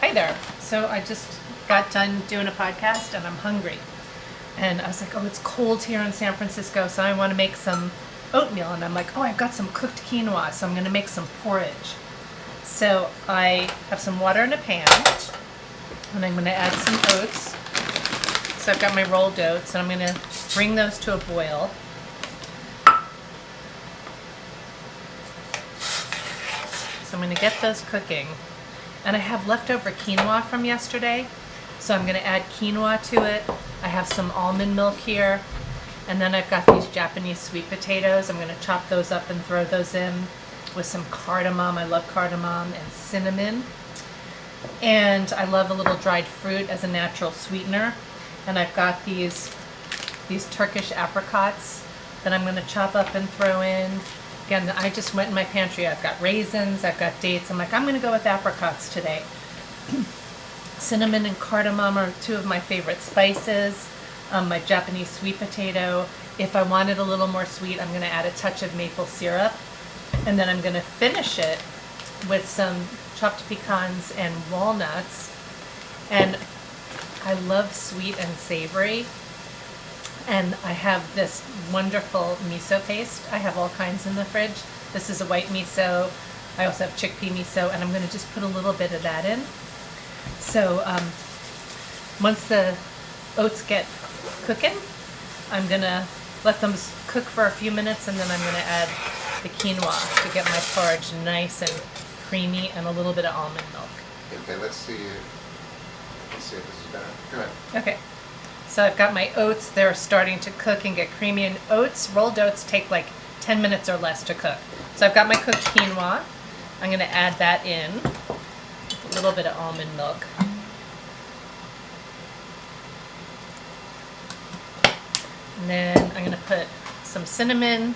Hi there. So I just got done doing a podcast and I'm hungry. And I was like, oh, it's cold here in San Francisco, so I want to make some oatmeal. And I'm like, oh, I've got some cooked quinoa, so I'm going to make some porridge. So I have some water in a pan, and I'm going to add some oats. So I've got my rolled oats, and I'm going to bring those to a boil. So I'm going to get those cooking. And I have leftover quinoa from yesterday, so I'm going to add quinoa to it. I have some almond milk here, and then I've got these Japanese sweet potatoes. I'm going to chop those up and throw those in with some cardamom. I love cardamom and cinnamon. And I love a little dried fruit as a natural sweetener. And I've got these Turkish apricots that I'm going to chop up and throw in. Again, I just went in my pantry. I've got raisins, I've got dates. I'm like, I'm going to go with apricots today. Cinnamon and cardamom are two of my favorite spices. My Japanese sweet potato. If I wanted a little more sweet, I'm going to add a touch of maple syrup. And then I'm going to finish it with some chopped pecans and walnuts. And I love sweet and savory. And I have this wonderful miso paste. I have all kinds in the fridge. This is a white miso. I also have chickpea miso, and I'm going to just put a little bit of that in. So once the oats get cooking, I'm going to let them cook for a few minutes, and then I'm going to add the quinoa to get my porridge nice and creamy and a little bit of almond milk. Okay, let's see if this is better. Go ahead. Okay. So I've got my oats. They're starting to cook and get creamy. And oats, rolled oats, take like 10 minutes or less to cook. So I've got my cooked quinoa. I'm going to add that in with a little bit of almond milk. And then I'm going to put some cinnamon,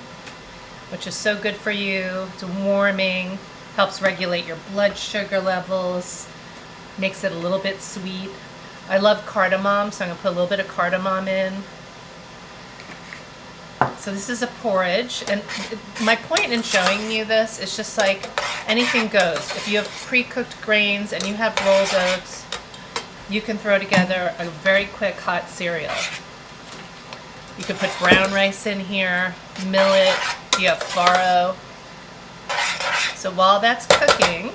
which is so good for you. It's warming, helps regulate your blood sugar levels, makes it a little bit sweet. I love cardamom, so I'm going to put a little bit of cardamom in. So this is a porridge, and my point in showing you this is just like anything goes. If you have pre-cooked grains and you have rolled oats, you can throw together a very quick hot cereal. You can put brown rice in here, millet, you have farro. So while that's cooking,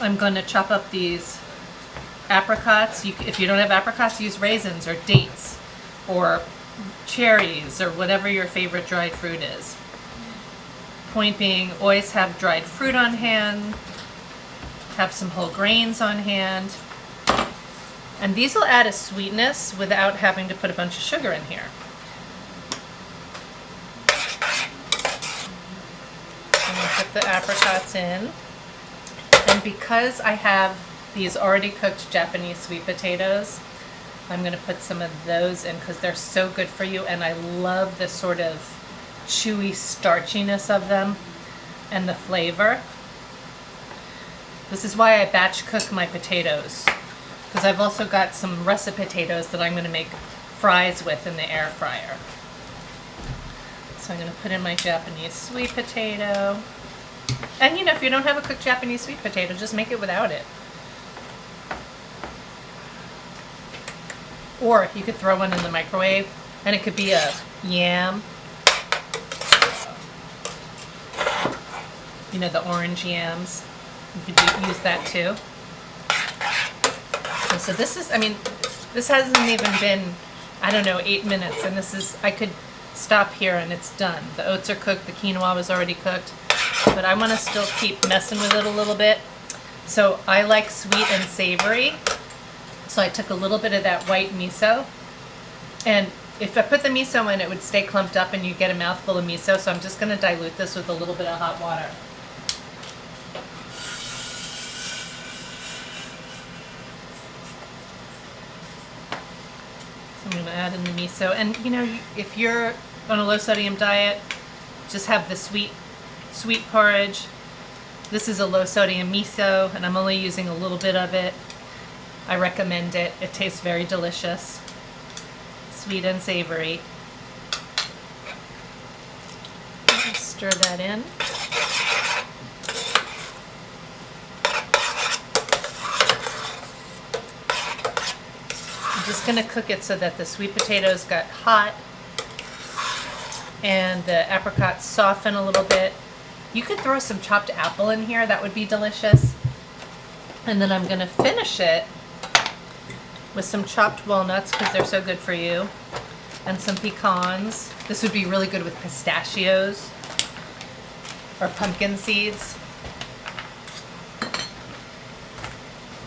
I'm going to chop up these apricots. If you don't have apricots, use raisins or dates or cherries or whatever your favorite dried fruit is. Point being, always have dried fruit on hand, have some whole grains on hand, and these will add a sweetness without having to put a bunch of sugar in here. I'm going to put the apricots in, and because I have these already cooked Japanese sweet potatoes, I'm going to put some of those in because they're so good for you, and I love the sort of chewy starchiness of them and the flavor. This is why I batch cook my potatoes, because I've also got some russet potatoes that I'm going to make fries with in the air fryer. So I'm going to put in my Japanese sweet potato. And if you don't have a cooked Japanese sweet potato, just make it without it. Or you could throw one in the microwave, and it could be a yam. The orange yams. You could use that too. And so this is, this hasn't even been, 8 minutes, and I could stop here and it's done. The oats are cooked, the quinoa was already cooked, but I want to still keep messing with it a little bit. So I like sweet and savory. So I took a little bit of that white miso, and if I put the miso in, it would stay clumped up and you get a mouthful of miso, so I'm just going to dilute this with a little bit of hot water. So I'm going to add in the miso, and if you're on a low sodium diet, just have the sweet porridge. This is a low sodium miso, and I'm only using a little bit of it. I recommend it. It tastes very delicious. Sweet and savory. Stir that in. just gonna cook it so that the sweet potatoes got hot and the apricots soften a little bit. You could throw some chopped apple in here, that would be delicious. And then I'm gonna finish it with some chopped walnuts because they're so good for you, and some pecans. This would be really good with pistachios or pumpkin seeds.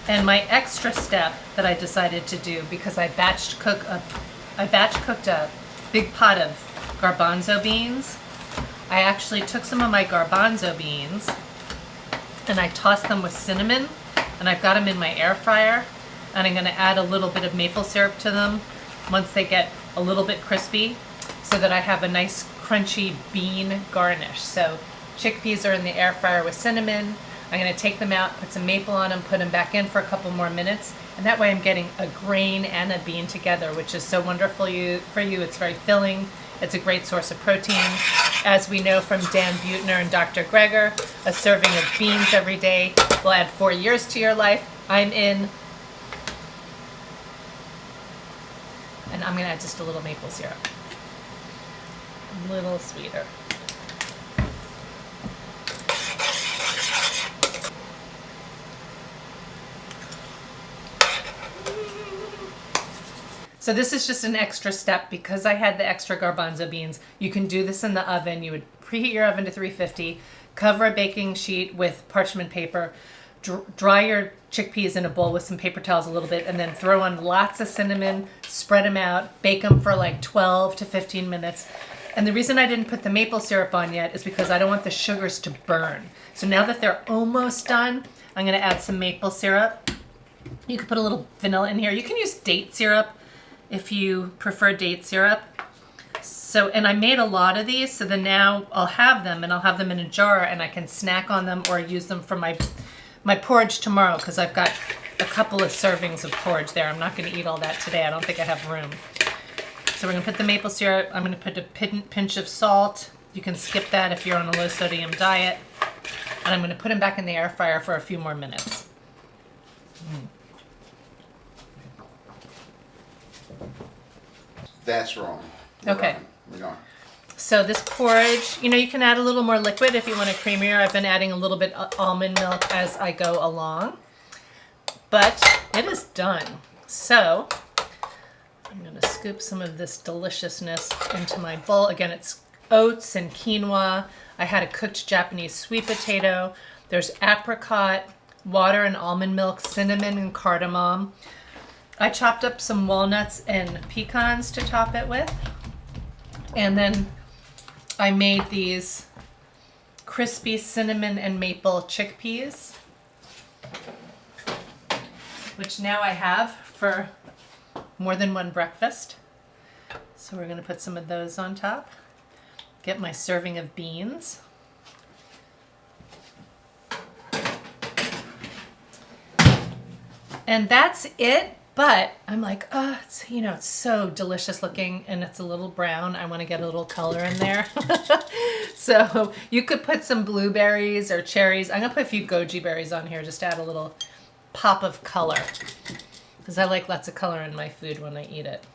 And my extra step that I decided to do, because I batch cooked a big pot of garbanzo beans. I actually took some of my garbanzo beans and I tossed them with cinnamon, and I've got them in my air fryer, and I'm going to add a little bit of maple syrup to them once they get a little bit crispy, so that I have a nice crunchy bean garnish. So chickpeas are in the air fryer with cinnamon. I'm going to take them out, put some maple on them, put them back in for a couple more minutes, and that way I'm getting a grain and a bean together, which is so wonderful for you. It's very filling. It's a great source of protein. As we know from Dan Buettner and Dr. Greger, a serving of beans every day will add 4 years to your life. I'm in. And I'm going to add just a little maple syrup. A little sweeter. So this is just an extra step because I had the extra garbanzo beans. You can do this in the oven. You would preheat your oven to 350, cover a baking sheet with parchment paper, dry your chickpeas in a bowl with some paper towels a little bit, and then throw on lots of cinnamon, spread them out, bake them for like 12 to 15 minutes. And the reason I didn't put the maple syrup on yet is because I don't want the sugars to burn. So now that they're almost done, I'm going to add some maple syrup. You could put a little vanilla in here. You can use date syrup if you prefer date syrup. So, and I made a lot of these, so then now I'll have them, and I'll have them in a jar, and I can snack on them or use them for my porridge tomorrow, because I've got a couple of servings of porridge there. I'm not going to eat all that today. I don't think I have room. So we're going to put the maple syrup. I'm going to put a pinch of salt. You can skip that if you're on a low sodium diet. And I'm going to put them back in the air fryer for a few more minutes. That's wrong. Okay. We're going. So this porridge, you can add a little more liquid if you want it creamier. I've been adding a little bit of almond milk as I go along. But it is done. So I'm going to scoop some of this deliciousness into my bowl. Again, it's oats and quinoa. I had a cooked Japanese sweet potato. There's apricot, water and almond milk, cinnamon and cardamom. I chopped up some walnuts and pecans to top it with. And then I made these crispy cinnamon and maple chickpeas, which now I have for more than one breakfast. So we're going to put some of those on top. Get my serving of beans. And that's it. But I'm like, oh, it's so delicious looking, and it's a little brown. I want to get a little color in there. So you could put some blueberries or cherries. I'm going to put a few goji berries on here just to add a little pop of color, because I like lots of color in my food when I eat it.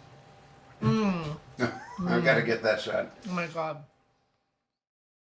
I've got to get that shot. Oh my God.